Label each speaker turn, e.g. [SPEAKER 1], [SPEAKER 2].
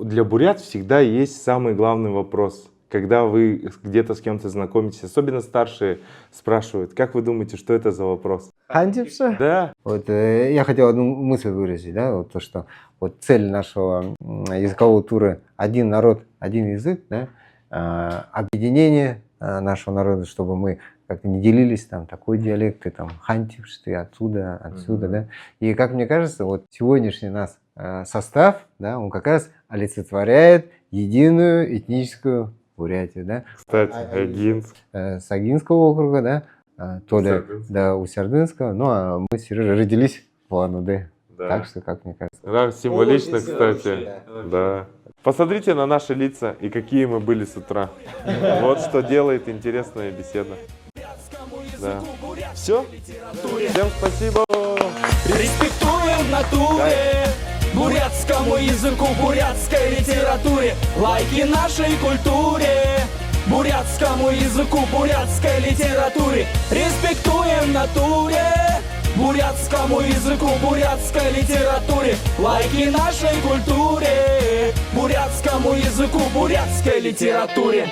[SPEAKER 1] для бурят всегда есть самый главный вопрос. Когда вы где-то с кем-то знакомитесь, особенно старшие спрашивают, как вы думаете, что это за вопрос?
[SPEAKER 2] Хантипсы?
[SPEAKER 1] Да.
[SPEAKER 2] Вот я хотел одну мысль выразить, да, вот то, что вот цель нашего языкового тура «Один народ, один язык», да, объединение нашего народа, чтобы мы как-то не делились, там, такой диалект, ты там хантипс, ты отсюда, отсюда, да. И как мне кажется, вот сегодняшний нас состав, да, он как раз олицетворяет единую этническую Бурятию, да.
[SPEAKER 1] Кстати, Агинск.
[SPEAKER 2] С Агинского округа, да, Толя, да, у Сердынского, ну, а мы с Сережей родились в Улан-Удэ.
[SPEAKER 1] Да.
[SPEAKER 2] Так что, как мне кажется.
[SPEAKER 1] Да, символично,
[SPEAKER 3] Очень
[SPEAKER 1] кстати.
[SPEAKER 3] символично.
[SPEAKER 1] Да. Посмотрите на наши лица и какие мы были с утра. Вот что делает интересная беседа. Да. Все? Всем спасибо.
[SPEAKER 4] Респектуем в натуре бурятскому языку, бурятской литературе, лайки нашей культуре, бурятскому языку, бурятской литературе. Респектуем в натуре бурятскому языку, бурятской литературе, лайки нашей культуре, бурятскому языку, бурятской литературе.